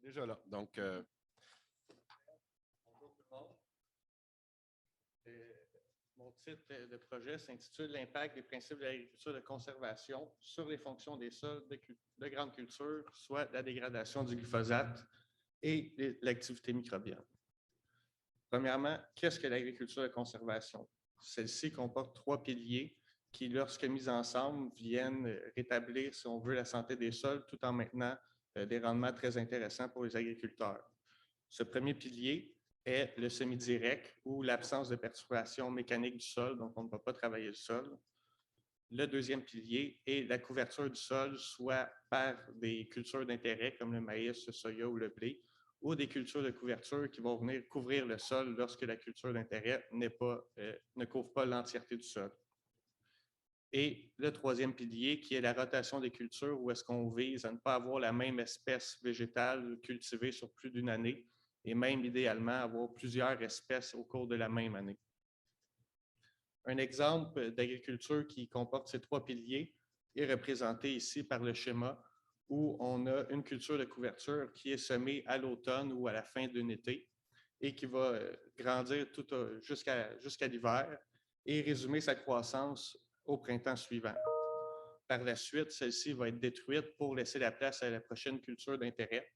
Déjà là. Donc, bonjour tout le monde. Mon titre de projet s'intitule L'impact des principes de l'agriculture de conservation sur les fonctions des sols de grande culture, soit la dégradation du glyphosate et l'activité microbienne. Premièrement, qu'est-ce que l'agriculture de conservation? Celle-ci comporte 3 piliers qui, lorsque mis ensemble, viennent rétablir, si on veut, la santé des sols tout en maintenant des rendements très intéressants pour les agriculteurs. Ce premier pilier est le semi-direct ou l'absence de perturbation mécanique du sol, donc on ne va pas travailler le sol. Le deuxième pilier est la couverture du sol, soit par des cultures d'intérêt comme le maïs, le soya ou le blé, ou des cultures de couverture qui vont venir couvrir le sol lorsque la culture d'intérêt ne couvre pas l'entièreté du sol. Et le troisième pilier, qui est la rotation des cultures, où est-ce qu'on vise à ne pas avoir la même espèce végétale cultivée sur plus d'une année, et même idéalement avoir plusieurs espèces au cours de la même année. Un exemple d'agriculture qui comporte ces 3 piliers est représenté ici par le schéma où on a une culture de couverture qui est semée à l'automne ou à la fin d'un été et qui va grandir jusqu'à l'hiver et résumer sa croissance au printemps suivant. Par la suite, celle-ci va être détruite pour laisser la place à la prochaine culture d'intérêt.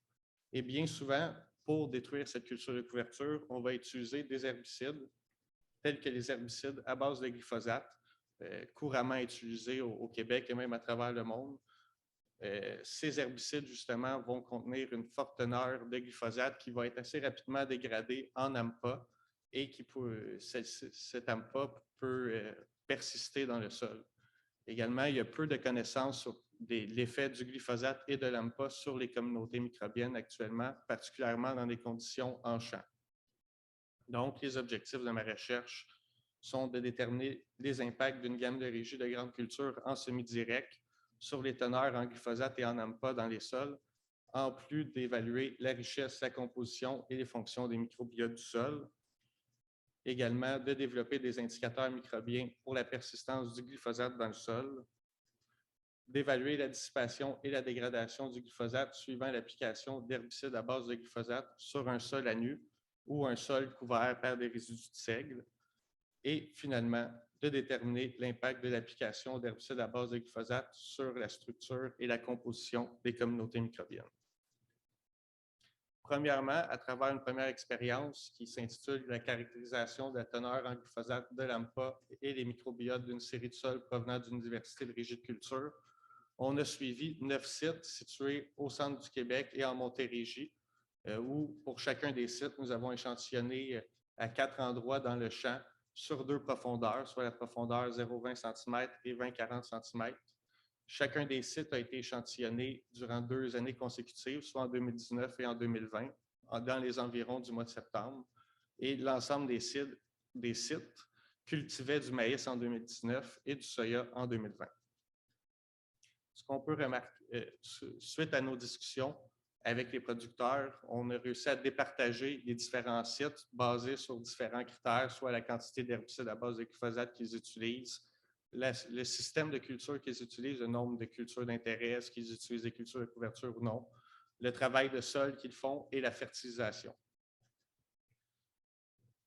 Et bien souvent, pour détruire cette culture de couverture, on va utiliser des herbicides tels que les herbicides à base de glyphosate, couramment utilisés au Québec et même à travers le monde. Ces herbicides, justement, vont contenir une forte teneur de glyphosate qui va être assez rapidement dégradée en AMPA et cet AMPA peut persister dans le sol. Également, il y a peu de connaissances sur l'effet du glyphosate et de l'AMPA sur les communautés microbiennes actuellement, particulièrement dans des conditions en champ. Donc, les objectifs de ma recherche sont de déterminer les impacts d'une gamme de régies de grande culture en semi-direct sur les teneurs en glyphosate et en AMPA dans les sols, en plus d'évaluer la richesse, la composition et les fonctions des microbiotes du sol. Également, de développer des indicateurs microbiens pour la persistance du glyphosate dans le sol, d'évaluer la dissipation et la dégradation du glyphosate suivant l'application d'herbicides à base de glyphosate sur un sol à nu ou un sol couvert par des résidus de seigle, et finalement, de déterminer l'impact de l'application d'herbicides à base de glyphosate sur la structure et la composition des communautés microbiennes. Premièrement, à travers une première expérience qui s'intitule « La caractérisation de la teneur en glyphosate de l'AMPA et les microbiotes d'une série de sols provenant d'une diversité de régies de culture », on a suivi 9 sites situés au centre du Québec et en Montérégie, où pour chacun des sites, nous avons échantillonné à 4 endroits dans le champ sur 2 profondeurs, soit la profondeur 0,20 cm et 20-40 cm. Chacun des sites a été échantillonné durant 2 années consécutives, soit en 2019 et en 2020, dans les environs du mois de septembre. Et l'ensemble des sites cultivaient du maïs en 2019 et du soya en 2020. Ce qu'on peut remarquer, suite à nos discussions avec les producteurs, on a réussi à départager les différents sites basés sur différents critères, soit la quantité d'herbicides à base de glyphosate qu'ils utilisent, le système de culture qu'ils utilisent, le nombre de cultures d'intérêt, est-ce qu'ils utilisent des cultures de couverture ou non, le travail de sol qu'ils font et la fertilisation.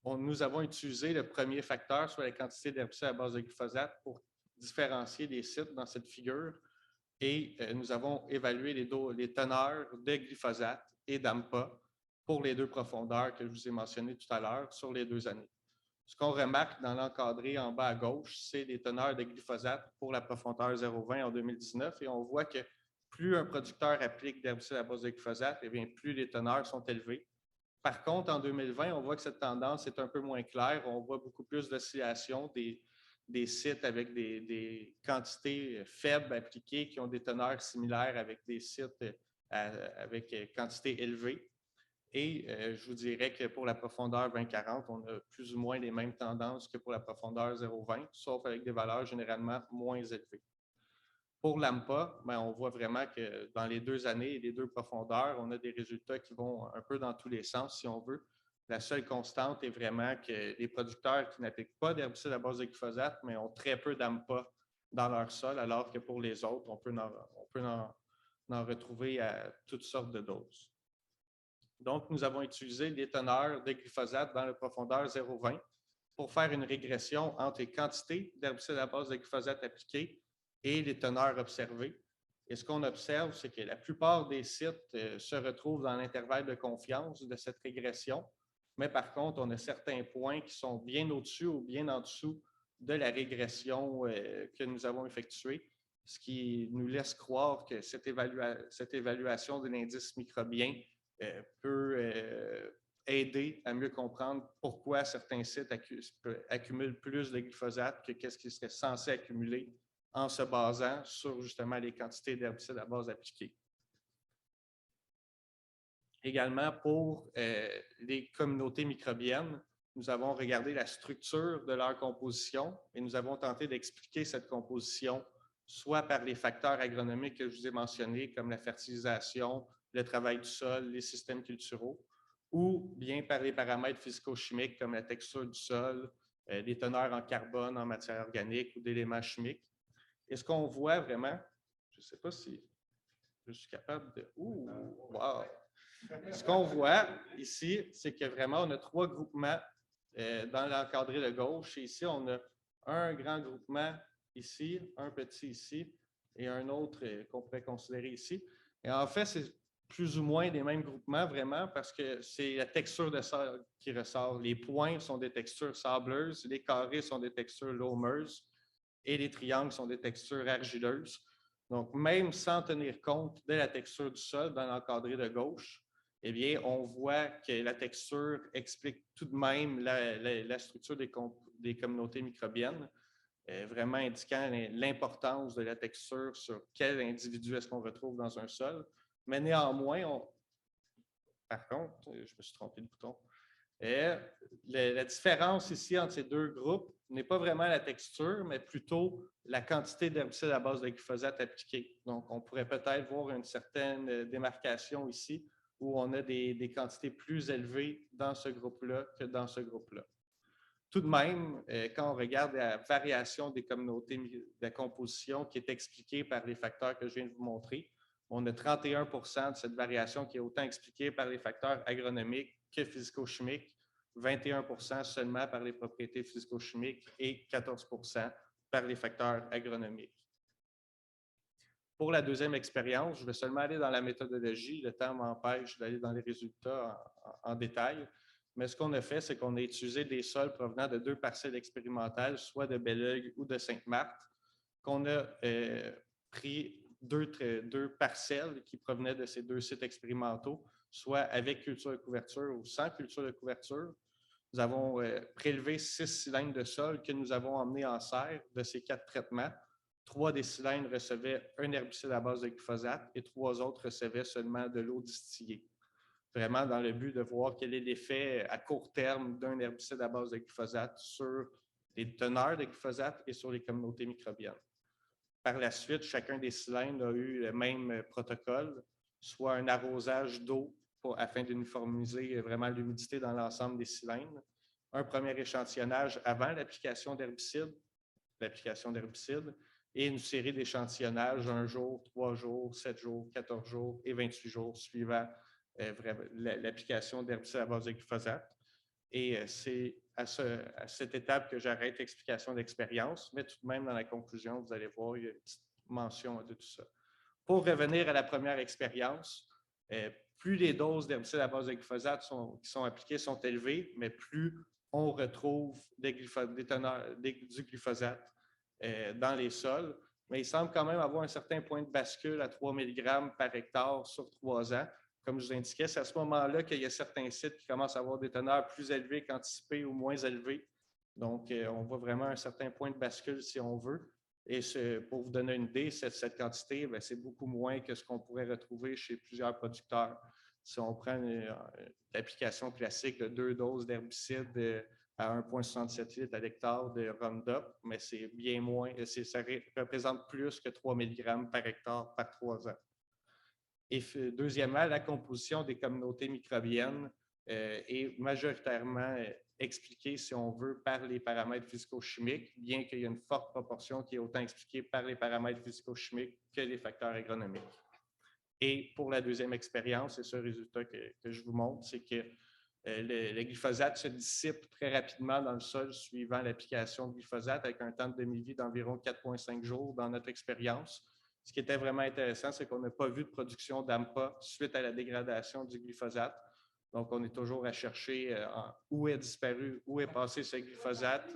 Nous avons utilisé le premier facteur, soit la quantité d'herbicides à base de glyphosate, pour différencier les sites dans cette figure. Et nous avons évalué les teneurs de glyphosate et d'AMPA pour les 2 profondeurs que je vous ai mentionnées tout à l'heure sur les 2 années. Ce qu'on remarque dans l'encadré en bas à gauche, c'est les teneurs de glyphosate pour la profondeur 0,20 en 2019. Et on voit que plus un producteur applique d'herbicide à base de glyphosate, eh bien, plus les teneurs sont élevées. Par contre, en 2020, on voit que cette tendance est un peu moins claire. On voit beaucoup plus d'oscillations des sites avec des quantités faibles appliquées qui ont des teneurs similaires avec des sites avec quantités élevées. Et je vous dirais que pour la profondeur 20-40, on a plus ou moins les mêmes tendances que pour la profondeur 0,20, sauf avec des valeurs généralement moins élevées. Pour l'AMPA, on voit vraiment que dans les 2 années et les 2 profondeurs, on a des résultats qui vont un peu dans tous les sens, si on veut. La seule constante est vraiment que les producteurs qui n'appliquent pas d'herbicide à base de glyphosate, mais ont très peu d'AMPA dans leur sol, alors que pour les autres, on peut en retrouver à toutes sortes de doses. Donc, nous avons utilisé des teneurs de glyphosate dans la profondeur 0,20 pour faire une régression entre les quantités d'herbicides à base de glyphosate appliqués et les teneurs observées. Et ce qu'on observe, c'est que la plupart des sites se retrouvent dans l'intervalle de confiance de cette régression, mais par contre, on a certains points qui sont bien au-dessus ou bien en dessous de la régression que nous avons effectuée, ce qui nous laisse croire que cette évaluation de l'indice microbien peut aider à mieux comprendre pourquoi certains sites accumulent plus de glyphosate que ce qui serait censé accumuler en se basant sur justement les quantités d'herbicides à base appliquées. Également, pour les communautés microbiennes, nous avons regardé la structure de leur composition et nous avons tenté d'expliquer cette composition soit par les facteurs agronomiques que je vous ai mentionnés, comme la fertilisation, le travail du sol, les systèmes culturaux, ou bien par les paramètres physico-chimiques comme la texture du sol, les teneurs en carbone, en matière organique ou d'éléments chimiques. Et ce qu'on voit vraiment, je ne sais pas si je suis capable de... Ouh, wow! Ce qu'on voit ici, c'est que vraiment, on a 3 groupements dans l'encadré de gauche. Et ici, on a un grand groupement ici, un petit ici et un autre qu'on pourrait considérer ici. Et en fait, c'est plus ou moins les mêmes groupements vraiment parce que c'est la texture de sol qui ressort. Les points sont des textures sableuses, les carrés sont des textures loameuses et les triangles sont des textures argileuses. Donc, même sans tenir compte de la texture du sol dans l'encadré de gauche, eh bien, on voit que la texture explique tout de même la structure des communautés microbiennes, vraiment indiquant l'importance de la texture sur quel individu est-ce qu'on retrouve dans un sol. Mais néanmoins, par contre, je me suis trompé de bouton. La différence ici entre ces deux groupes n'est pas vraiment la texture, mais plutôt la quantité d'herbicide à base de glyphosate appliquée. Donc, on pourrait peut-être voir une certaine démarcation ici où on a des quantités plus élevées dans ce groupe-là que dans ce groupe-là. Tout de même, quand on regarde la variation des communautés de composition qui est expliquée par les facteurs que je viens de vous montrer, on a 31% de cette variation qui est autant expliquée par les facteurs agronomiques que physico-chimiques, 21% seulement par les propriétés physico-chimiques et 14% par les facteurs agronomiques. Pour la deuxième expérience, je vais seulement aller dans la méthodologie. Le temps m'empêche d'aller dans les résultats en détail. Mais ce qu'on a fait, c'est qu'on a utilisé des sols provenant de 2 parcelles expérimentales, soit de Belleuil ou de Sainte-Marthe, qu'on a pris deux parcelles qui provenaient de ces 2 sites expérimentaux, soit avec culture de couverture ou sans culture de couverture. Nous avons prélevé 6 cylindres de sol que nous avons emmenés en serre de ces 4 traitements. 3 des cylindres recevaient un herbicide à base de glyphosate et 3 autres recevaient seulement de l'eau distillée. Vraiment dans le but de voir quel est l'effet à court terme d'un herbicide à base de glyphosate sur les teneurs de glyphosate et sur les communautés microbiennes. Par la suite, chacun des cylindres a eu le même protocole, soit un arrosage d'eau afin d'uniformiser vraiment l'humidité dans l'ensemble des cylindres, un premier échantillonnage avant l'application d'herbicide, et une série d'échantillonnages 1 jour, 3 jours, 7 jours, 14 jours et 28 jours suivant l'application d'herbicide à base de glyphosate. Et c'est à cette étape que j'arrête l'explication d'expérience, mais tout de même, dans la conclusion, vous allez voir, il y a une petite mention de tout ça. Pour revenir à la première expérience, plus les doses d'herbicide à base de glyphosate qui sont appliquées sont élevées, mais plus on retrouve du glyphosate dans les sols. Mais il semble quand même avoir un certain point de bascule à 3 mg par hectare sur 3 ans. Comme je vous indiquais, c'est à ce moment-là qu'il y a certains sites qui commencent à avoir des teneurs plus élevées qu'anticipées ou moins élevées. Donc, on voit vraiment un certain point de bascule si on veut. Et pour vous donner une idée, cette quantité, c'est beaucoup moins que ce qu'on pourrait retrouver chez plusieurs producteurs. Si on prend l'application classique de 2 doses d'herbicide à 1,67 litres à l'hectare de Roundup, mais c'est bien moins, ça représente plus que 3 mg par hectare par 3 ans. Et deuxièmement, la composition des communautés microbiennes est majoritairement expliquée, si on veut, par les paramètres physico-chimiques, bien qu'il y ait une forte proportion qui est autant expliquée par les paramètres physico-chimiques que les facteurs agronomiques. Et pour la deuxième expérience, c'est ce résultat que je vous montre, c'est que le glyphosate se dissipe très rapidement dans le sol suivant l'application de glyphosate avec un temps de demi-vie d'environ 4,5 jours dans notre expérience. Ce qui était vraiment intéressant, c'est qu'on n'a pas vu de production d'AMPA suite à la dégradation du glyphosate. Donc, on est toujours à chercher où est disparu, où est passé ce glyphosate.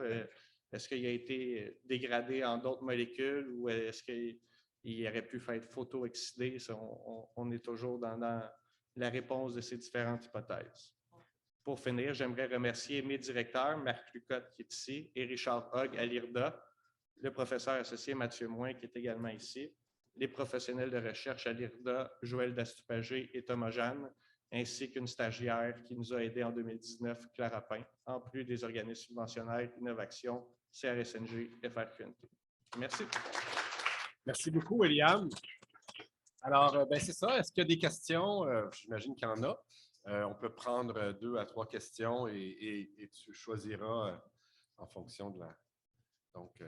Est-ce qu'il a été dégradé en d'autres molécules ou est-ce qu'il aurait pu être photo-oxydé? On est toujours dans la réponse de ces différentes hypothèses. Pour finir, j'aimerais remercier mes directeurs, Marc Lucotte qui est ici, et Richard Hogg à l'IRDA, le professeur associé Mathieu Moin qui est également ici, les professionnels de recherche à l'IRDA, Joël Dastupagé et Thomas Jeanne, ainsi qu'une stagiaire qui nous a aidés en 2019, Clara Pain, en plus des organismes subventionnaires Innovation, CRSNG, FRQNT. Merci. Merci beaucoup, William. Alors, c'est ça. Est-ce qu'il y a des questions? J'imagine qu'il y en a. On peut prendre 2 à 3 questions et tu choisiras en fonction de la... Donc,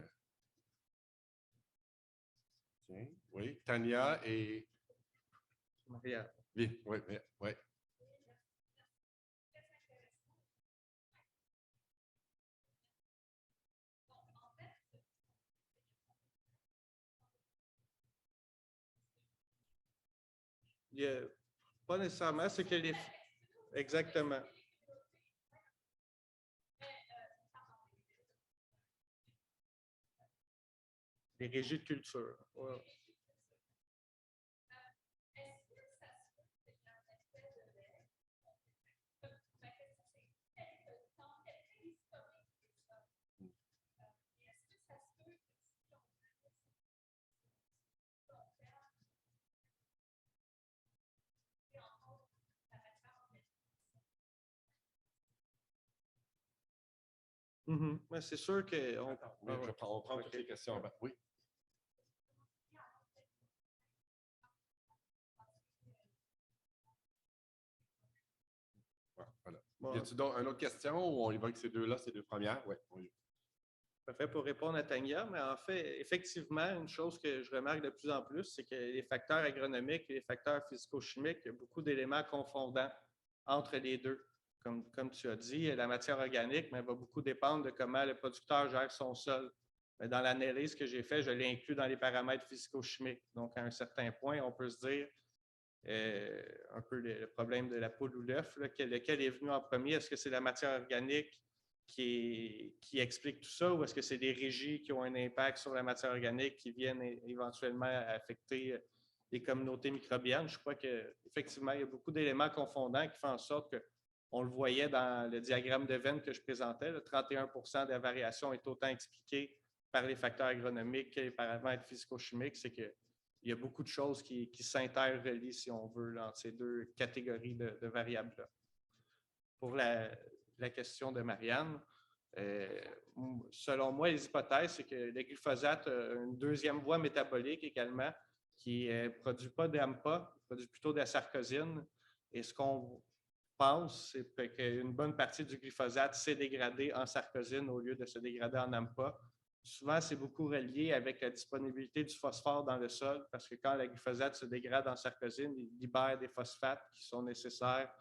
tiens, oui, Tania et... Maria. Oui, oui, oui, oui. Pas nécessairement, c'est que les... Exactement. Les régies de culture. Ouais. Mais c'est sûr qu'on... Oui, on prend toutes les questions. Oui. Voilà. Bon. Y a-t-il donc une autre question ou on y va avec ces deux-là, ces deux premières? Oui. Parfait pour répondre à Tania, mais en fait, effectivement, une chose que je remarque de plus en plus, c'est que les facteurs agronomiques et les facteurs physico-chimiques, il y a beaucoup d'éléments confondants entre les deux. Comme tu as dit, la matière organique va beaucoup dépendre de comment le producteur gère son sol. Mais dans l'analyse que j'ai faite, je l'ai inclus dans les paramètres physico-chimiques. Donc, à un certain point, on peut se dire un peu le problème de la poule ou l'œuf, lequel est venu en premier. Est-ce que c'est la matière organique qui explique tout ça ou est-ce que c'est des régies qui ont un impact sur la matière organique qui viennent éventuellement affecter les communautés microbiennes? Je crois qu'effectivement, il y a beaucoup d'éléments confondants qui font en sorte qu'on le voyait dans le diagramme de Venn que je présentais, 31% de la variation est autant expliquée par les facteurs agronomiques que les paramètres physico-chimiques. C'est qu'il y a beaucoup de choses qui s'interrelient, si on veut, là, entre ces deux catégories de variables-là. Pour la question de Marianne, selon moi, les hypothèses, c'est que le glyphosate a une deuxième voie métabolique également qui ne produit pas d'AMPA, produit plutôt de la sarcosine. Et ce qu'on pense, c'est qu'une bonne partie du glyphosate s'est dégradée en sarcosine au lieu de se dégrader en AMPA. Souvent, c'est beaucoup relié avec la disponibilité du phosphore dans le sol parce que quand le glyphosate se dégrade en sarcosine, il libère des phosphates qui sont nécessaires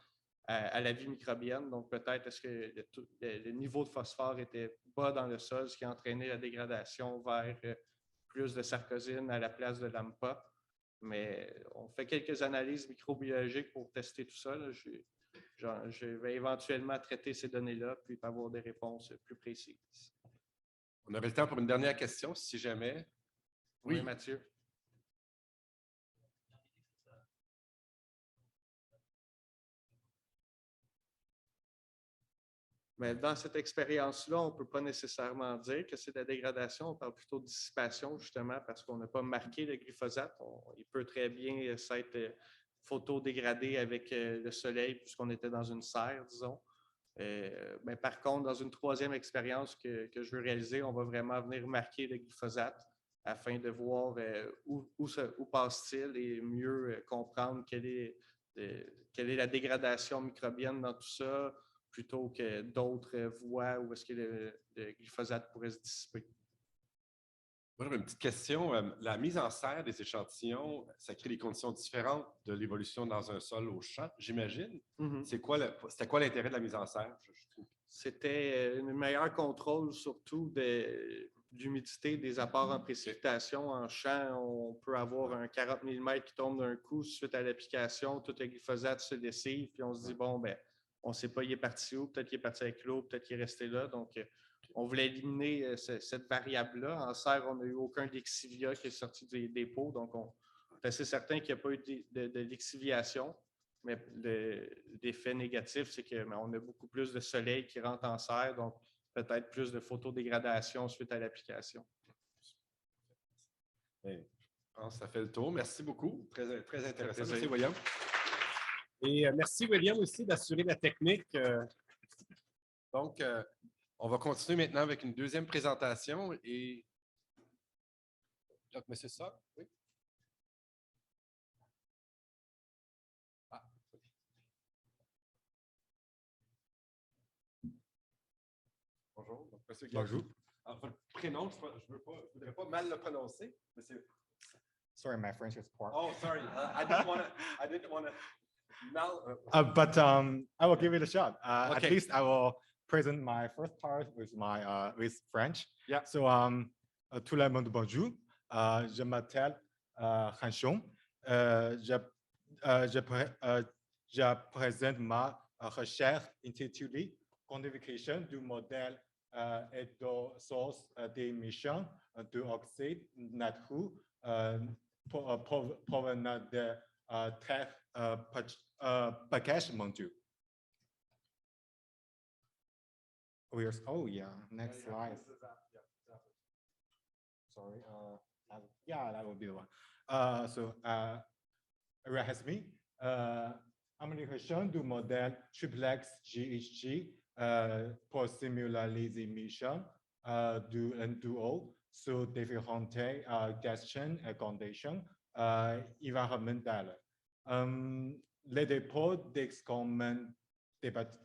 à la vie microbienne. Donc, peut-être est-ce que le niveau de phosphore était bas dans le sol, ce qui a entraîné la dégradation vers plus de sarcosine à la place de l'AMPA. Mais on fait quelques analyses microbiologiques pour tester tout ça. Là. Je vais éventuellement traiter ces données-là puis avoir des réponses plus précises. On aurait le temps pour une dernière question, si jamais. Oui, Mathieu. Mais dans cette expérience-là, on ne peut pas nécessairement dire que c'est de la dégradation, on parle plutôt de dissipation, justement, parce qu'on n'a pas marqué le glyphosate. Il peut très bien s'être photodégradé avec le soleil, puisqu'on était dans une serre, disons. Mais par contre, dans une troisième expérience que je veux réaliser, on va vraiment venir marquer le glyphosate afin de voir où passe-t-il et mieux comprendre quelle est la dégradation microbienne dans tout ça, plutôt que d'autres voies où est-ce que le glyphosate pourrait se dissiper. Moi, j'aurais une petite question. La mise en serre des échantillons, ça crée des conditions différentes de l'évolution dans un sol au champ, j'imagine. C'était quoi l'intérêt de la mise en serre? Je trouve. C'était un meilleur contrôle surtout d'humidité, des apports en précipitation. En champ, on peut avoir un 40 mm qui tombe d'un coup suite à l'application, tout le glyphosate se lessive, puis on se dit, bon, ben, on ne sait pas, il est parti où, peut-être qu'il est parti avec l'eau, peut-être qu'il est resté là. Donc, on voulait éliminer cette variable-là. En serre, on n'a eu aucun lexivia qui est sorti des dépôts, donc on est assez certain qu'il n'y a pas eu de lixiviation. Mais l'effet négatif, c'est qu'on a beaucoup plus de soleil qui rentre en serre, donc peut-être plus de photodégradation suite à l'application. Je pense que ça fait le tour. Merci beaucoup. Très, très intéressant. Merci, William. Et merci, William, aussi d'assurer la technique. Donc, on va continuer maintenant avec une deuxième présentation. Et donc, M. Sock, oui. Bonjour. Donc, M. Bonjour. Alors, votre prénom, je ne voudrais pas mal le prononcer. Monsieur. Sorry, my French is poor. Oh, sorry. I didn't want to. But I will give it a shot. Okay. At least I will present my first part with my with French. Yeah. So tout le monde bonjour. Je m'appelle Hanchon. Je présente ma recherche intitulée Quantification du modèle et de source d'émission d'oxyde nitreux provenant de terre package mondial. Oh yeah, next slide. Sorry, yeah, that would be the one. So has me. Amélioration du modèle triplex GHG pour simuler les émissions du N2O sur différentes questions et conditions environnementales. Les dépôts d'excomment débattent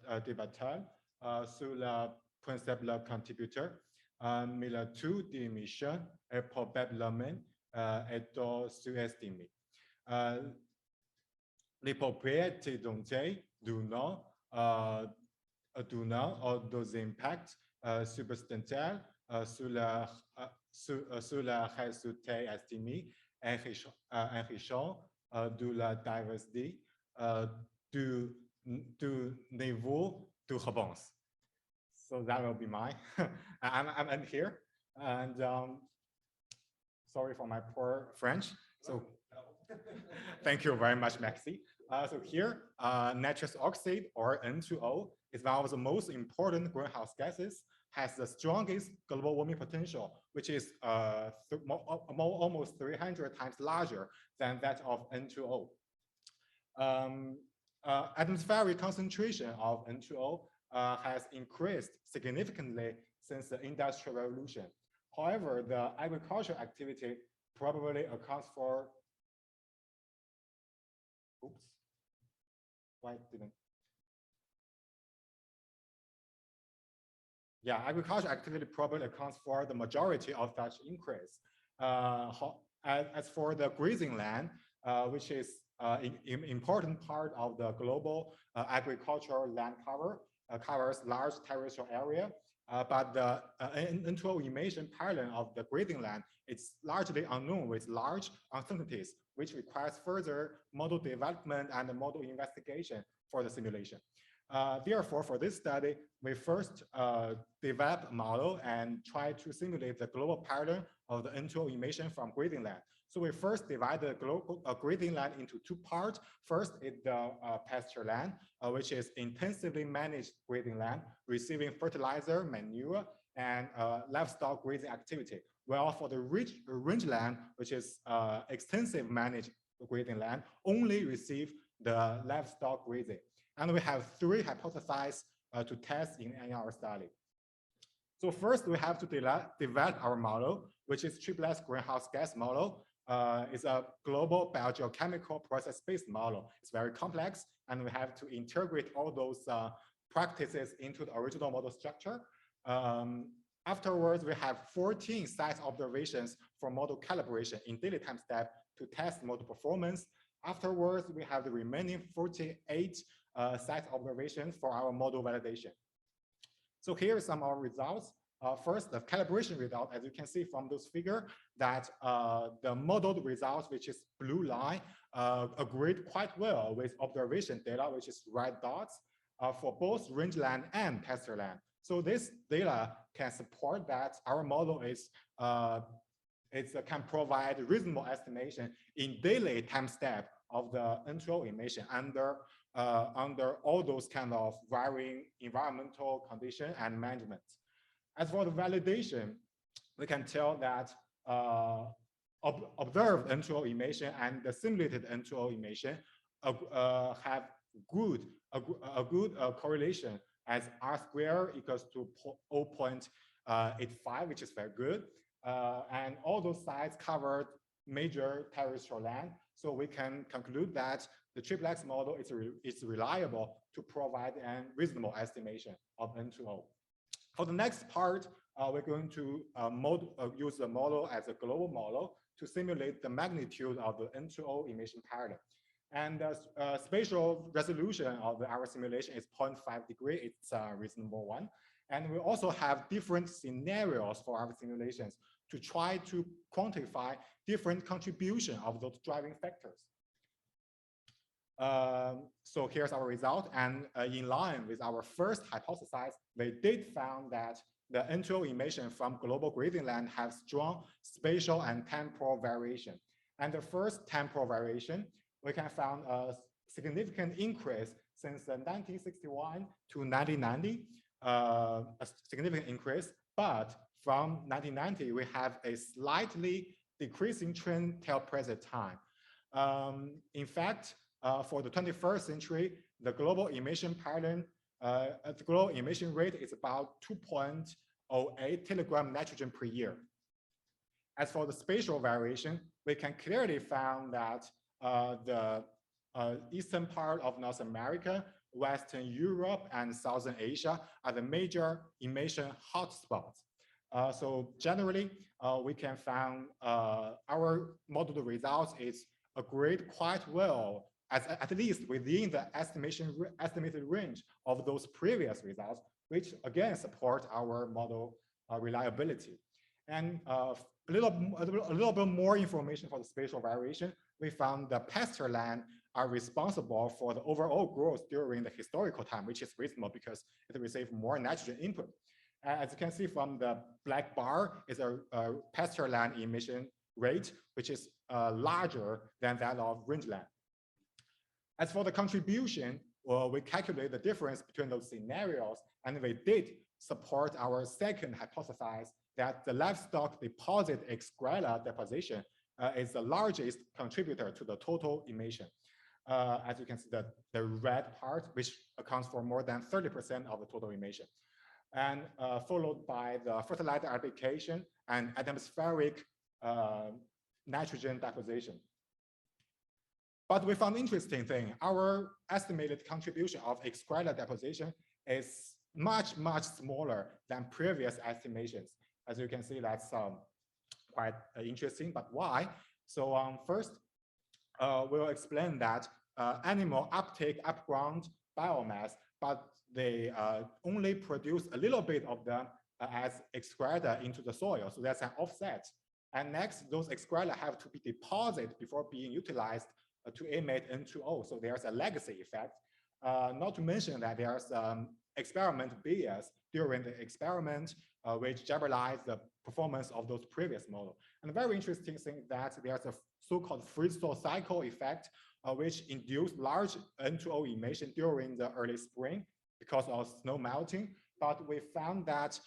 sur le principe contributeur, mais le taux d'émission est probablement sous-estimé. Les propriétés données donnant des impacts substantiels sur le résultat estimé enrichant de la diversité du niveau de réponse. So that will be mine. I'm here, and sorry for my poor French. So thank you very much, Maxi. So here, nitrous oxide, or N2O, is one of the most important greenhouse gases, has the strongest global warming potential, which is almost 300 times larger than that of N2O. Atmospheric concentration of N2O has increased significantly since the Industrial Revolution. However, the agricultural activity probably accounts for agricultural activity probably accounts for the majority of such increase. As for the grazing land, which is an important part of the global agricultural land cover, covers large terrestrial area, but the N2O emission pattern of the grazing land is largely unknown with large uncertainties, which requires further model development and model investigation for the simulation. Therefore, for this study, we first developed a model and try to simulate the global pattern of the N2O emission from grazing land. So we first divide the global grazing land into two parts. First is the pasture land, which is intensively managed grazing land, receiving fertilizer, manure, and livestock grazing activity. While for the rangeland, which is extensive managed grazing land, only receive the livestock grazing. And we have three hypotheses to test in our study. So first, we have to develop our model, which is triplex greenhouse gas model. It's a global biogeochemical process-based model. It's very complex, and we have to integrate all those practices into the original model structure. Afterwards, we have 14 site observations for model calibration in daily time step to test model performance. Afterwards, we have the remaining 48 site observations for our model validation. So here are some of our results. First, the calibration result, as you can see from those figures, that the modeled results, which is blue line, agreed quite well with observation data, which is red dots, for both rangeland and pasture-land. So this data can support that our model is can provide reasonable estimation in daily time step of the N2O emission under all those kind of varying environmental condition and management. As for the validation, we can tell that observed N2O emission and the simulated N2O emission have a good correlation as R squared equals to 0.85, which is very good. And all those sites covered major terrestrial land. So we can conclude that the triplex model is reliable to provide a reasonable estimation of N2O. For the next part, we're going to use the model as a global model to simulate the magnitude of the N2O emission pattern. And the spatial resolution of our simulation is 0.5 degree. It's a reasonable one. And we also have different scenarios for our simulations to try to quantify different contribution of those driving factors. So here's our result. And in line with our first hypothesis, we did found that the N2O emission from global grazing land have strong spatial and temporal variation. And the first temporal variation, we can find a significant increase since 1961 to 1990, a significant increase. But from 1990, we have a slightly decreasing trend till present time. In fact, for the 21st century, the global emission pattern, the global emission rate is about 2.08 kilogram nitrogen per year. As for the spatial variation, we can clearly find that the eastern part of North America, Western Europe, and Southern Asia are the major emission hotspots. So generally, we can find our model results is agreed quite well, at least within the estimated range of those previous results, which again support our model reliability. And a little bit more information for the spatial variation. We found the pasture land are responsible for the overall growth during the historical time, which is reasonable because it receives more nitrogen input. As you can see from the black bar is a pasture land emission rate, which is larger than that of rangeland. As for the contribution, well, we calculate the difference between those scenarios, and we did support our second hypothesis that the livestock deposit excreta deposition is the largest contributor to the total emission. As you can see, the red part, which accounts for more than 30% of the total emission, and followed by the fertilizer application and atmospheric nitrogen deposition. But we found interesting thing. Our estimated contribution of excreta deposition is much, much smaller than previous estimations. As you can see, that's quite interesting, but why? So first, we'll explain that animal uptake upground biomass, but they only produce a little bit of them as excreta into the soil. So that's an offset. And next, those excreta have to be deposited before being utilized to emit N2O. So there's a legacy effect. Not to mention that there's experiment bias during the experiment, which jeopardize the performance of those previous models. And a very interesting thing is that there's a so-called freeze-thaw cycle effect, which induced large N2O emission during the early spring because of snow melting. But we found that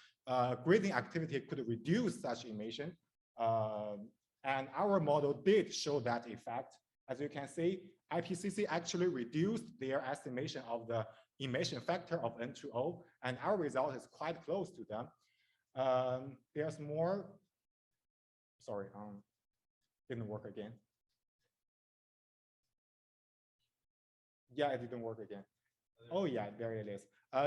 grazing activity could reduce such emission. And our model did show that effect. As you can see, IPCC actually reduced their estimation of the emission factor of N2O, and our result is quite close to them. There's more, sorry, didn't work again. Yeah, it didn't work again. Oh yeah, there it is.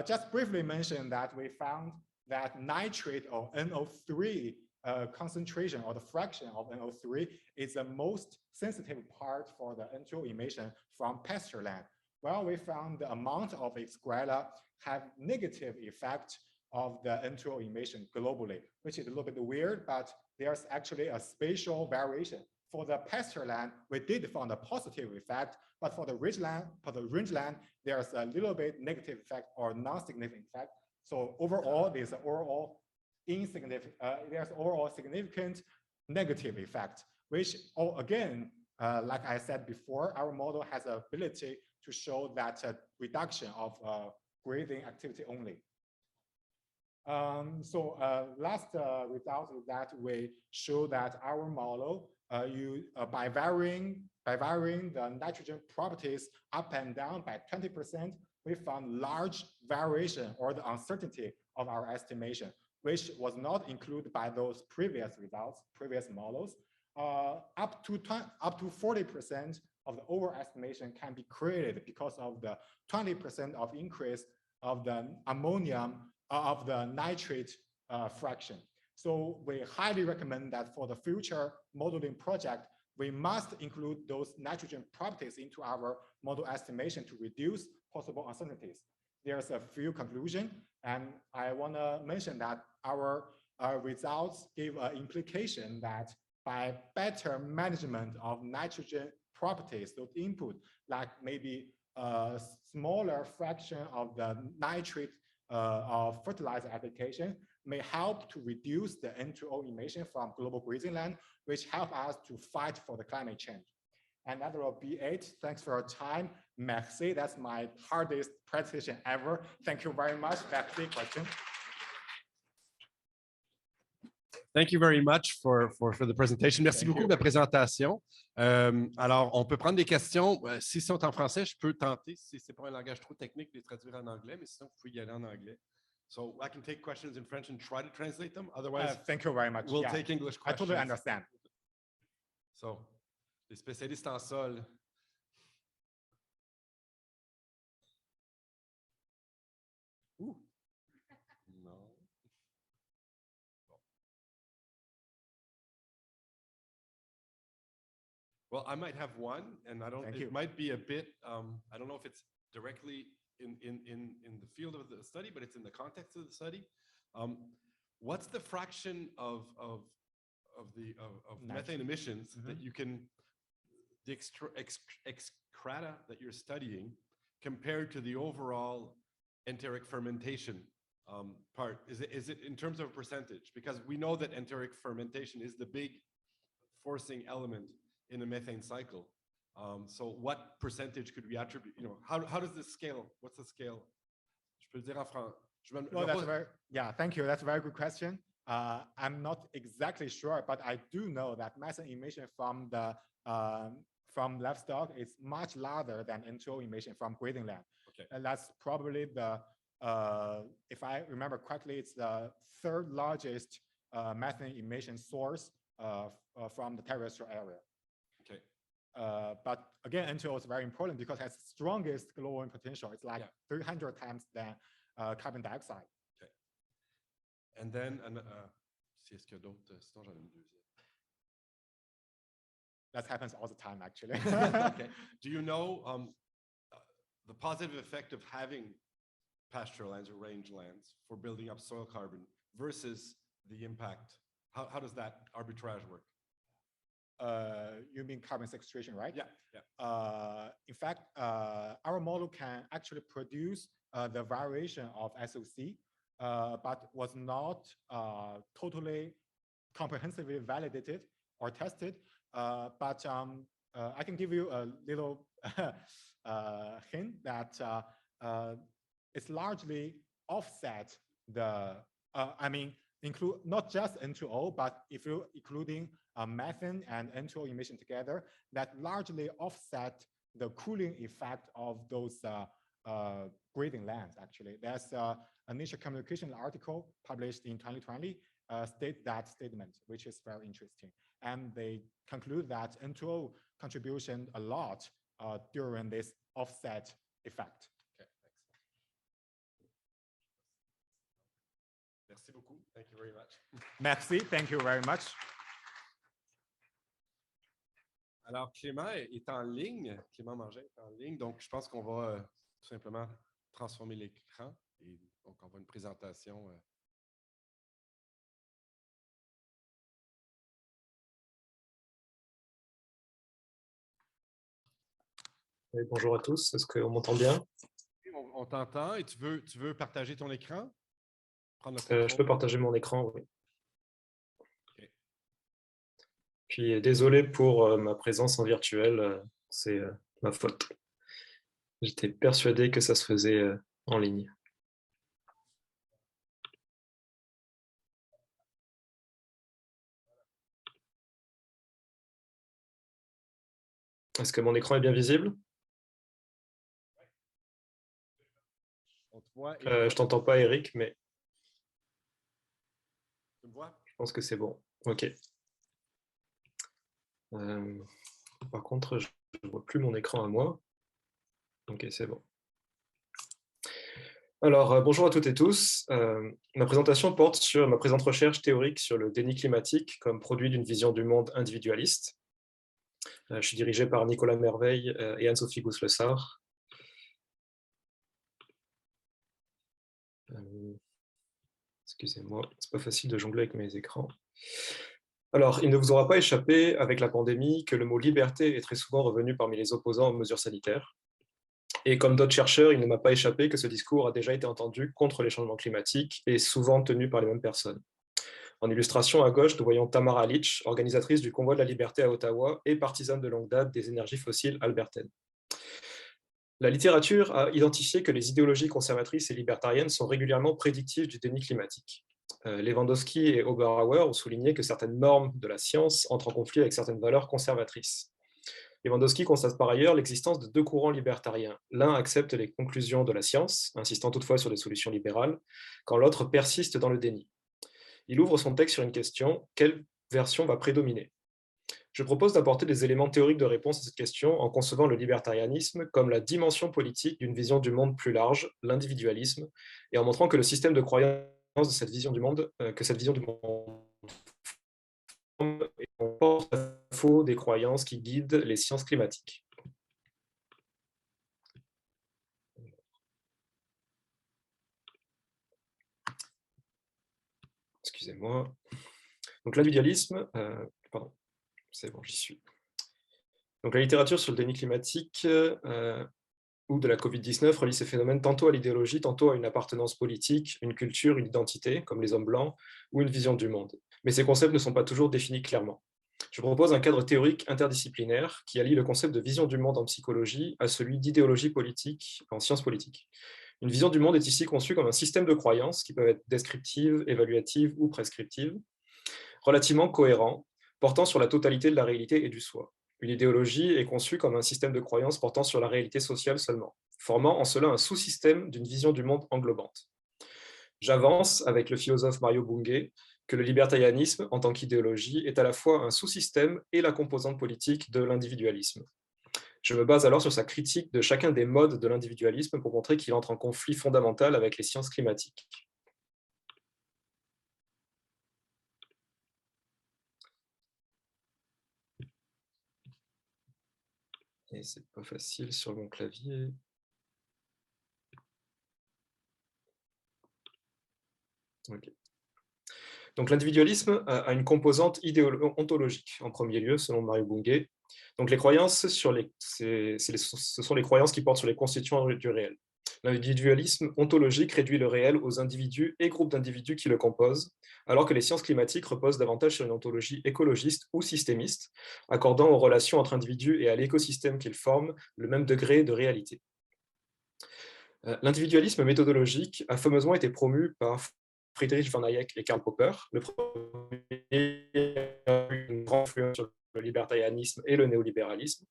Just briefly mention that we found that nitrate or NO3 concentration or the fraction of NO3 is the most sensitive part for the N2O emission from pasture land. Well, we found the amount of excreta have negative effect of the N2O emission globally, which is a little bit weird, but there's actually a spatial variation. For the pasture land, we did find a positive effect, but for the rangeland, there's a little bit negative effect or non-significant effect. So overall, there's overall significant negative effect, which again, like I said before, our model has the ability to show that reduction of grazing activity only. Last result is that we show that our model by varying the nitrogen properties up and down by 20%, we found large variation or the uncertainty of our estimation, which was not included by those previous results, previous models. Up to 40% of the overestimation can be created because of the 20% of increase of the ammonium of the nitrate fraction. So we highly recommend that for the future modeling project, we must include those nitrogen properties into our model estimation to reduce possible uncertainties. There's a few conclusions, and I want to mention that our results give an implication that by better management of nitrogen properties, those input, like maybe a smaller fraction of the nitrate of fertilizer application may help to reduce the N2O emission from global grazing land, which help us to fight for the climate change. And that will be it. Thanks for your time. Merci. That's my hardest presentation ever. Thank you very much. Merci. Question. Thank you very much for the presentation. Merci beaucoup de la présentation. Alors, on peut prendre des questions. Si sont en français, je peux tenter, si ce n'est pas un langage trop technique, de les traduire en anglais, mais sinon, vous pouvez y aller en anglais. So I can take questions in French and try to translate them. Otherwise, thank you very much. We'll take English questions. I totally understand. So, les spécialistes en sol. Ooh. No. Well, I might have one, and I don't. It might be a bit. I don't know if it's directly in the field of the study, but it's in the context of the study. What's the fraction of methane emissions that you can, the excreta that you're studying compared to the overall enteric fermentation part? Is it in terms of a percentage? Because we know that enteric fermentation is the big forcing element in the methane cycle. So what percentage could we attribute? You know, how does this scale? What's the scale? Je peux le dire en français. Yeah, thank you. That's a very good question. I'm not exactly sure, but I do know that methane emission from the from livestock is much larger than N2O emission from grazing land. Okay. And that's probably the, if I remember correctly, it's the third largest methane emission source from the terrestrial area. Okay. But again, N2O is very important because it has the strongest glowing potential. It's like 300 times than carbon dioxide. Okay. And then, si est-ce qu'il y a d'autres, sinon j'en ai une deuxième. That happens all the time, actually. Okay. Do you know the positive effect of having pasture lands or range lands for building up soil carbon versus the impact? How does that arbitrage work? You mean carbon sequestration, right? Yeah. Yeah. In fact, our model can actually produce the variation of SOC, but was not totally comprehensively validated or tested. But I can give you a little hint that it's largely offset the, include not just N2O, but if you're including methane and N2O emission together, that largely offset the cooling effect of those grazing lands, actually. There's a Nature Communication article published in 2020 state that statement, which is very interesting. And they conclude that N2O contribution a lot during this offset effect. Okay, Merci beaucoup. Thank you very much. Merci, thank you very much. Alors, Clément est en ligne. Clément Mangin est en ligne. Donc, je pense qu'on va tout simplement transformer l'écran. Et donc, on va une présentation. Oui, bonjour à tous, est-ce qu'on m'entend bien? On t'entend et tu veux partager ton écran? Prendre le Je contrôle? peux partager mon écran, oui. Ok. Puis désolé pour ma présence en virtuel, c'est ma faute. J'étais persuadé que ça se faisait en ligne. Est-ce que mon écran est bien visible? On te voit et Je t'entends pas, Eric, mais tu me vois? je pense que c'est bon. Ok. Par contre, je ne vois plus mon écran à moi. Ok, c'est bon. Alors, bonjour à toutes et tous. Ma présentation porte sur ma présente recherche théorique sur le déni climatique comme produit d'une vision du monde individualiste. Je suis dirigé par Nicolas Merveille et Anne-Sophie Gousse-Lessard. Excusez-moi, c'est pas facile de jongler avec mes écrans. Alors, il ne vous aura pas échappé avec la pandémie que le mot liberté est très souvent revenu parmi les opposants aux mesures sanitaires. Et comme d'autres chercheurs, il ne m'a pas échappé que ce discours a déjà été entendu contre les changements climatiques et souvent tenu par les mêmes personnes. En illustration, à gauche, nous voyons Tamara Litch, organisatrice du Convoi de la Liberté à Ottawa et partisane de longue date des énergies fossiles albertaines. La littérature a identifié que les idéologies conservatrices et libertariennes sont régulièrement prédictives du déni climatique. Lewandowski et Oberauer ont souligné que certaines normes de la science entrent en conflit avec certaines valeurs conservatrices. Lewandowski constate par ailleurs l'existence de deux courants libertariens. L'un accepte les conclusions de la science, insistant toutefois sur des solutions libérales, quand l'autre persiste dans le déni. Il ouvre son texte sur une question: quelle version va prédominer? Je propose d'apporter des éléments théoriques de réponse à cette question en concevant le libertarianisme comme la dimension politique d'une vision du monde plus large, l'individualisme, et en montrant que le système de croyance de cette vision du monde, porte à faux des croyances qui guident les sciences climatiques. Excusez-moi. Donc l'individualisme, pardon, c'est bon, j'y suis. Donc la littérature sur le déni climatique ou de la Covid-19 relie ces phénomènes tantôt à l'idéologie, tantôt à une appartenance politique, une culture, une identité, comme les hommes blancs, ou une vision du monde. Mais ces concepts ne sont pas toujours définis clairement. Je propose un cadre théorique interdisciplinaire qui allie le concept de vision du monde en psychologie à celui d'idéologie politique en sciences politiques. Une vision du monde est ici conçue comme un système de croyances qui peuvent être descriptives, évaluatives ou prescriptives, relativement cohérent, portant sur la totalité de la réalité et du soi. Une idéologie est conçue comme un système de croyances portant sur la réalité sociale seulement, formant en cela un sous-système d'une vision du monde englobante. J'avance, avec le philosophe Mario Bunge, que le libertarianisme, en tant qu'idéologie, est à la fois un sous-système et la composante politique de l'individualisme. Je me base alors sur sa critique de chacun des modes de l'individualisme pour montrer qu'il entre en conflit fondamental avec les sciences climatiques. Et c'est pas facile sur mon clavier. Okay. Donc l'individualisme a une composante ontologique, en premier lieu, selon Mario Bunge. Donc les croyances, ce sont les croyances qui portent sur les constituants du réel. L'individualisme ontologique réduit le réel aux individus et groupes d'individus qui le composent, alors que les sciences climatiques reposent davantage sur une ontologie écologiste ou systémiste, accordant aux relations entre individus et à l'écosystème qu'ils forment le même degré de réalité. L'individualisme méthodologique a fameusement été promu par Friedrich von Hayek et Karl Popper. Le premier a eu une grande influence sur le libertarianisme et le néolibéralisme,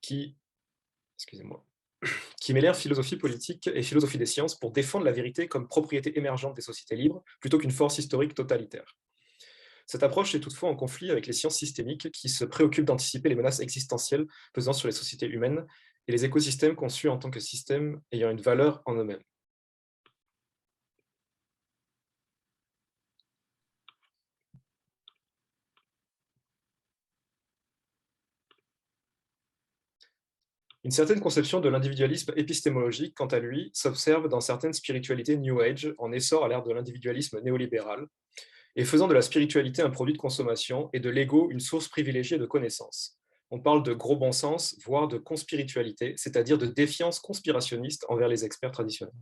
qui mêlèrent philosophie politique et philosophie des sciences pour défendre la vérité comme propriété émergente des sociétés libres, plutôt qu'une force historique totalitaire. Cette approche est toutefois en conflit avec les sciences systémiques qui se préoccupent d'anticiper les menaces existentielles pesant sur les sociétés humaines et les écosystèmes conçus en tant que systèmes ayant une valeur en eux-mêmes. Une certaine conception de l'individualisme épistémologique, quant à lui, s'observe dans certaines spiritualités New Age, en essor à l'ère de l'individualisme néolibéral, et faisant de la spiritualité un produit de consommation et de l'ego une source privilégiée de connaissances. On parle de gros bon sens, voire de conspiritualité, c'est-à-dire de défiance conspirationniste envers les experts traditionnels.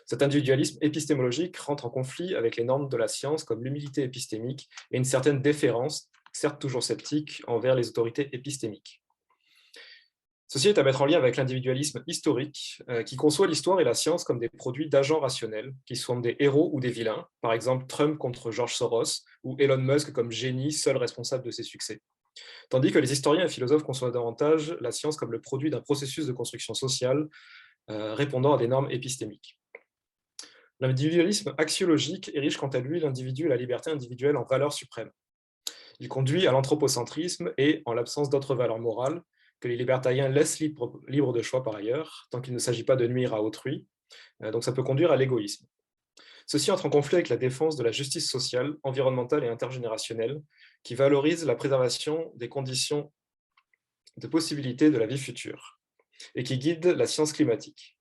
Cet individualisme épistémologique rentre en conflit avec les normes de la science comme l'humilité épistémique et une certaine déférence, certes toujours sceptique, envers les autorités épistémiques. Ceci est à mettre en lien avec l'individualisme historique, qui conçoit l'histoire et la science comme des produits d'agents rationnels, qui sont des héros ou des vilains, par exemple Trump contre George Soros, ou Elon Musk comme génie, seul responsable de ses succès. Tandis que les historiens et philosophes conçoivent davantage la science comme le produit d'un processus de construction sociale répondant à des normes épistémiques. L'individualisme axiologique érige quant à lui l'individu et la liberté individuelle en valeur suprême. Il conduit à l'anthropocentrisme et, en l'absence d'autres valeurs morales, que les libertariens laissent libre de choix par ailleurs, tant qu'il ne s'agit pas de nuire à autrui, donc ça peut conduire à l'égoïsme. Ceci entre en conflit avec la défense de la justice sociale, environnementale et intergénérationnelle, qui valorise la préservation des conditions de possibilité de la vie future, et qui guide la science climatique.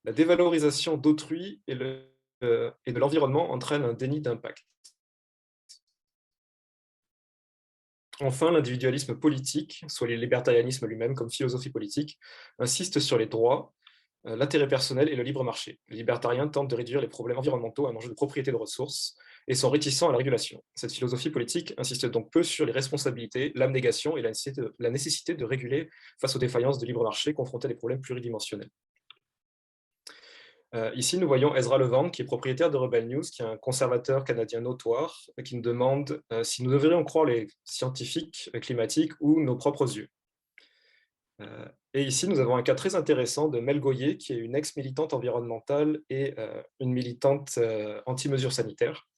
La dévalorisation d'autrui et de l'environnement entraîne un déni d'impact. Enfin, l'individualisme politique, soit le libertarianisme lui-même comme philosophie politique, insiste sur les droits, l'intérêt personnel et le libre marché. Les libertariens tentent de réduire les problèmes environnementaux à un enjeu de propriété de ressources et sont réticents à la régulation. Cette philosophie politique insiste donc peu sur les responsabilités, l'abnégation et la nécessité de réguler face aux défaillances de libre marché confrontées à des problèmes pluridimensionnels. Ici, nous voyons Ezra Levant, qui est propriétaire de Rebel News, qui est un conservateur canadien notoire, qui nous demande si nous devrions croire les scientifiques climatiques ou nos propres yeux. Et ici, nous avons un cas très intéressant de Mel Goyer, qui est une ex-militante environnementale et une militante anti-mesures sanitaires,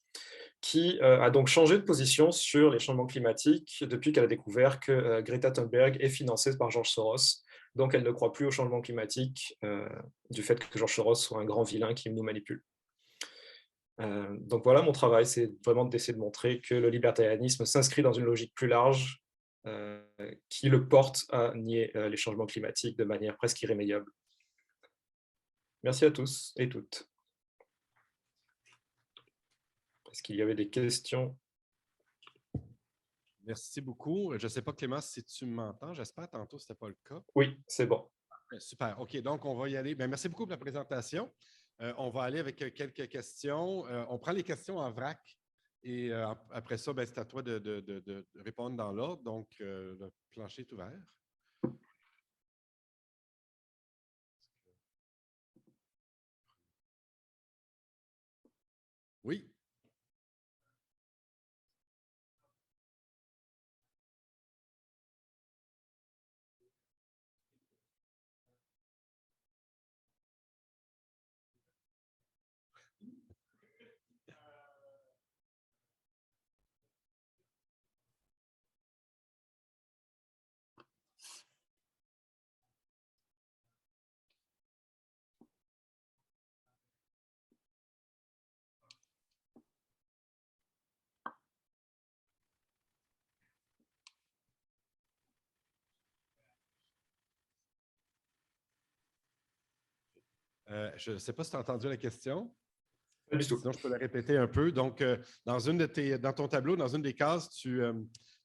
qui a donc changé de position sur les changements climatiques depuis qu'elle a découvert que Greta Thunberg est financée par George Soros. Donc, elle ne croit plus au changement climatique du fait que George Soros soit un grand vilain qui nous manipule. Donc voilà, mon travail, c'est vraiment d'essayer de montrer que le libertarianisme s'inscrit dans une logique plus large qui le porte à nier les changements climatiques de manière presque irrémédiable. Merci à tous et toutes. Est-ce qu'il y avait des questions? Merci beaucoup. Je ne sais pas, Clément, si tu m'entends. J'espère tantôt, ce n'était pas le cas. Oui, c'est bon. Super. OK, donc on va y aller. Bien, merci beaucoup pour la présentation. On va aller avec quelques questions. On prend les questions en vrac et après ça, c'est à toi de répondre dans l'ordre. Donc, le plancher est ouvert. Oui. Je ne sais pas si tu as entendu la question. Pas du tout. Sinon, je peux la répéter un peu. Donc, dans ton tableau, dans une des cases, tu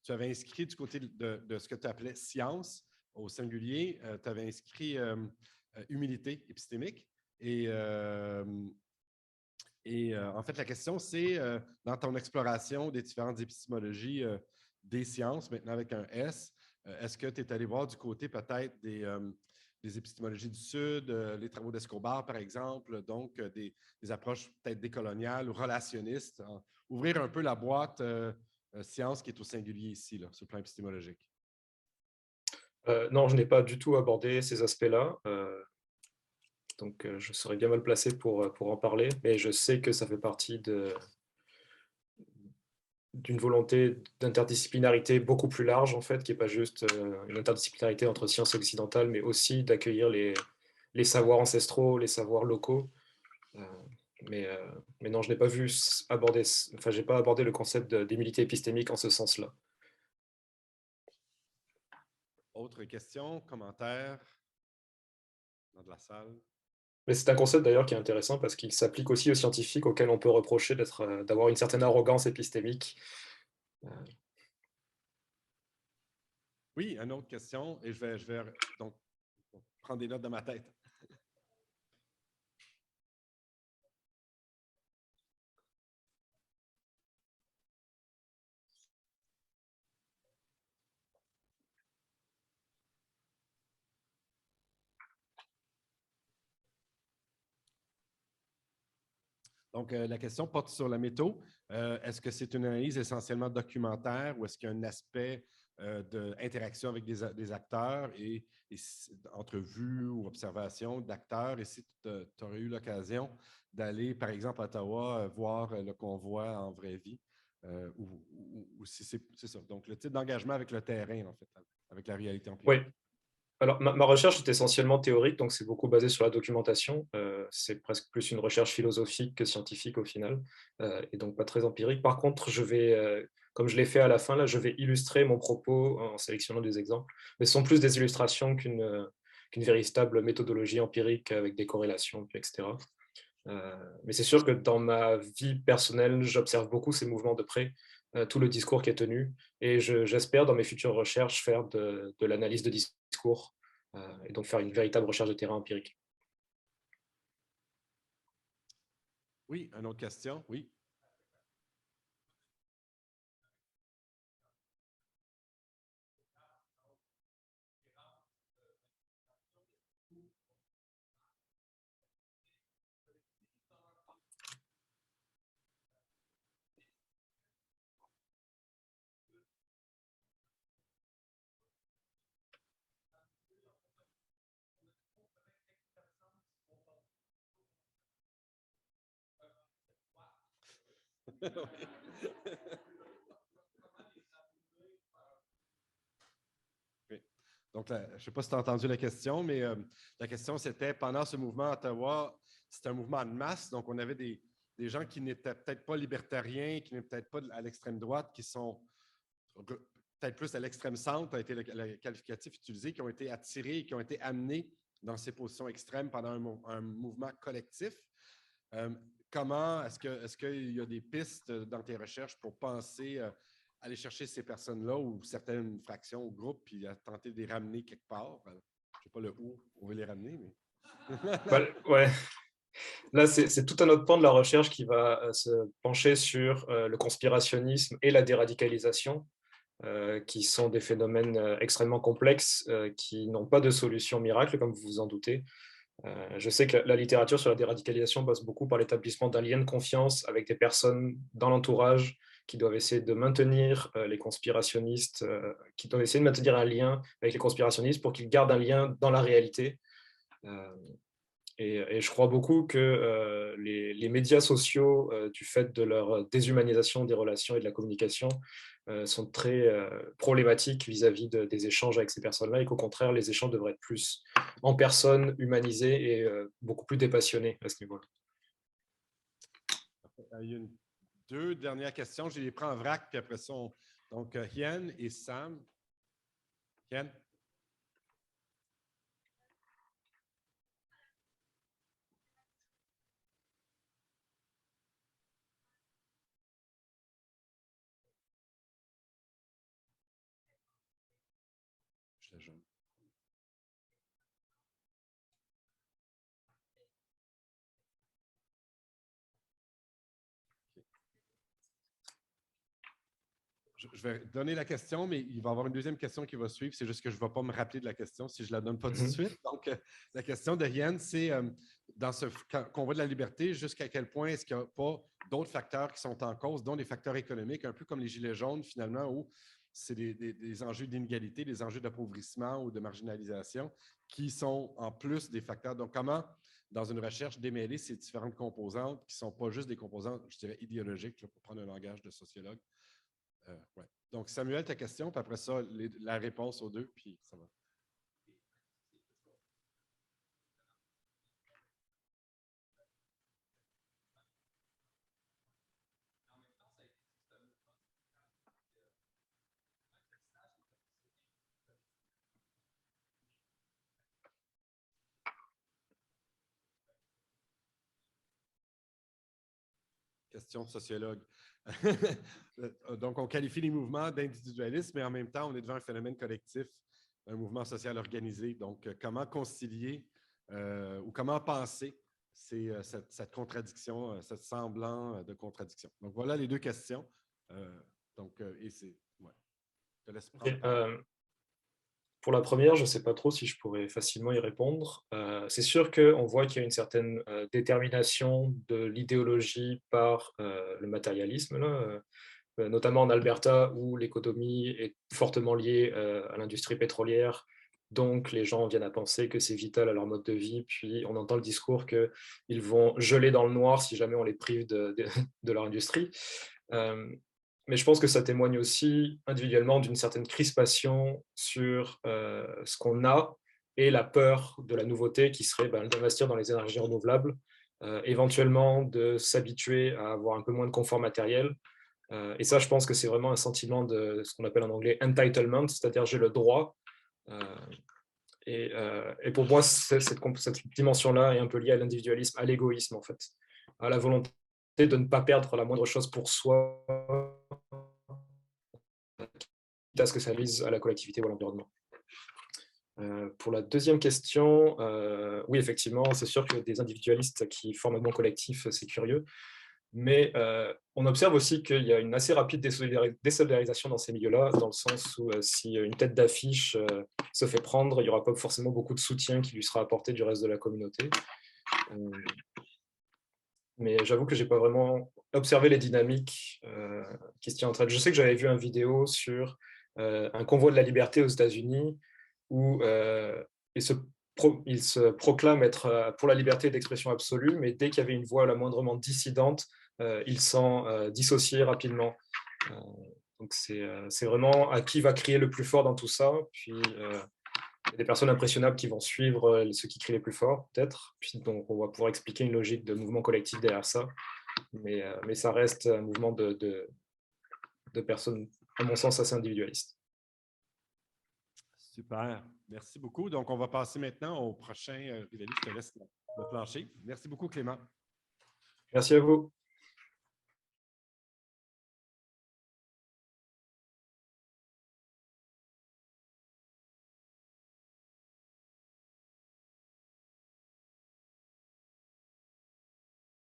avais inscrit du côté de ce que tu appelais science au singulier, tu avais inscrit humilité épistémique. Et en fait, la question, c'est dans ton exploration des différentes épistémologies des sciences, maintenant avec un S, est-ce que tu es allé voir du côté peut-être des épistémologies du Sud, les travaux d'Escobar, par exemple, donc des approches peut-être décoloniales ou relationnistes, ouvrir un peu la boîte science qui est au singulier ici, là, sur le plan épistémologique? Non, je n'ai pas du tout abordé ces aspects-là. Donc, je serais bien mal placé pour en parler, mais je sais que ça fait partie d'une volonté d'interdisciplinarité beaucoup plus large, en fait, qui n'est pas juste une interdisciplinarité entre sciences occidentales, mais aussi d'accueillir les savoirs ancestraux, les savoirs locaux. Mais non, je n'ai pas vu aborder, enfin, j'ai pas abordé le concept d'humilité épistémique en ce sens-là. Autres questions, commentaires dans de la salle? Mais c'est un concept d'ailleurs qui est intéressant parce qu'il s'applique aussi aux scientifiques auxquels on peut reprocher d'avoir une certaine arrogance épistémique. Oui, une autre question, et je vais donc prendre des notes dans ma tête. Donc, la question porte sur la métaux. Est-ce que c'est une analyse essentiellement documentaire ou est-ce qu'il y a un aspect d'interaction avec des acteurs et entrevues ou observations d'acteurs? Et si tu aurais eu l'occasion d'aller, par exemple, à Ottawa, voir le convoi en vraie vie, ou si c'est ça. Donc, le type d'engagement avec le terrain, en fait, avec la réalité Oui, empirique. alors ma recherche est essentiellement théorique, donc c'est beaucoup basé sur la documentation. C'est presque plus une recherche philosophique que scientifique au final, et donc pas très empirique. Par contre, comme je l'ai fait à la fin, là, je vais illustrer mon propos en sélectionnant des exemples. Mais ce sont plus des illustrations qu'une véritable méthodologie empirique avec des corrélations, puis etc. Mais c'est sûr que dans ma vie personnelle, j'observe beaucoup ces mouvements de près, tout le discours qui est tenu, et j'espère dans mes futures recherches faire de l'analyse de discours, et donc faire une véritable recherche de terrain empirique. Oui, une autre question? Oui. Oui. Donc, je ne sais pas si tu as entendu la question, mais la question, c'était, pendant ce mouvement à Ottawa, c'était un mouvement de masse, donc on avait des gens qui n'étaient peut-être pas libertariens, qui n'étaient peut-être pas à l'extrême droite, qui sont peut-être plus à l'extrême centre, a été le qualificatif utilisé, qui ont été attirés et qui ont été amenés dans ces positions extrêmes pendant un mouvement collectif. Comment est-ce qu'il y a des pistes dans tes recherches pour penser aller chercher ces personnes-là ou certaines fractions ou groupes puis à tenter de les ramener quelque part? Je ne sais pas le où on veut les ramener, mais. Ouais. Là, c'est tout un autre pan de la recherche qui va se pencher sur le conspirationnisme et la déradicalisation, qui sont des phénomènes extrêmement complexes, qui n'ont pas de solution miracle, comme vous vous en doutez. Je sais que la littérature sur la déradicalisation passe beaucoup par l'établissement d'un lien de confiance avec des personnes dans l'entourage qui doivent essayer de maintenir les conspirationnistes, qui doivent essayer de maintenir un lien avec les conspirationnistes pour qu'ils gardent un lien dans la réalité. Et je crois beaucoup que les médias sociaux, du fait de leur déshumanisation des relations et de la communication, sont très problématiques vis-à-vis des échanges avec ces personnes-là, et qu'au contraire, les échanges devraient être plus en personne, humanisés et beaucoup plus dépassionnés à ce niveau-là. Il y a deux dernières questions. Je les prends en vrac, puis après ça, donc Hien et Sam. Hien? Je la jeune. Je vais donner la question, mais il va y avoir une deuxième question qui va suivre. C'est juste que je ne vais pas me rappeler de la question si je ne la donne pas tout de suite. Donc, la question de Yann, c'est dans ce convoi de la liberté, jusqu'à quel point est-ce qu'il n'y a pas d'autres facteurs qui sont en cause, dont des facteurs économiques, un peu comme les Gilets jaunes, finalement, où c'est des enjeux d'inégalité, des enjeux d'appauvrissement ou de marginalisation qui sont en plus des facteurs. Donc, comment, dans une recherche, démêler ces différentes composantes qui ne sont pas juste des composantes, je dirais, idéologiques, là, pour prendre un langage de sociologue. Ouais. Donc, Samuel, ta question, puis après ça, la réponse aux deux, puis ça va. Question de sociologue. Donc, on qualifie les mouvements d'individualisme, mais en même temps, on est devant un phénomène collectif, un mouvement social organisé. Donc, comment concilier ou comment penser cette contradiction, ce semblant de contradiction? Donc, voilà les deux questions. Et c'est... Ouais. Je te laisse prendre. Pour la première, je ne sais pas trop si je pourrais facilement y répondre. C'est sûr qu'on voit qu'il y a une certaine détermination de l'idéologie par le matérialisme, là, notamment en Alberta, où l'économie est fortement liée à l'industrie pétrolière. Donc, les gens viennent à penser que c'est vital à leur mode de vie. Puis, on entend le discours qu'ils vont geler dans le noir si jamais on les prive de leur industrie. Mais je pense que ça témoigne aussi individuellement d'une certaine crispation sur ce qu'on a et la peur de la nouveauté qui serait d'investir dans les énergies renouvelables, éventuellement de s'habituer à avoir un peu moins de confort matériel. Et ça, je pense que c'est vraiment un sentiment de ce qu'on appelle en anglais entitlement, c'est-à-dire j'ai le droit. Et pour moi, cette dimension-là est un peu liée à l'individualisme, à l'égoïsme en fait, à la volonté de ne pas perdre la moindre chose pour soi, à ce que ça vise à la collectivité ou à l'environnement. Pour la deuxième question, oui, effectivement, c'est sûr que des individualistes qui forment un mouvement collectif, c'est curieux, mais on observe aussi qu'il y a une assez rapide désolidarisation dans ces milieux-là, dans le sens où si une tête d'affiche se fait prendre, il n'y aura pas forcément beaucoup de soutien qui lui sera apporté du reste de la communauté. Mais j'avoue que je n'ai pas vraiment observé les dynamiques qui se tiennent entre elles. Je sais que j'avais vu une vidéo sur un convoi de la liberté aux États-Unis où il se proclame être pour la liberté d'expression absolue, mais dès qu'il y avait une voix la moindrement dissidente, il s'en dissociait rapidement. Donc c'est vraiment à qui va crier le plus fort dans tout ça. Puis il y a des personnes impressionnables qui vont suivre ceux qui crient les plus forts, peut-être. Puis donc, on va pouvoir expliquer une logique de mouvement collectif derrière ça. Mais ça reste un mouvement de personnes, à mon sens, assez individualistes. Super. Merci beaucoup. Donc, on va passer maintenant au prochain. Vitaly, je te laisse le plancher. Merci beaucoup, Clément. Merci à vous.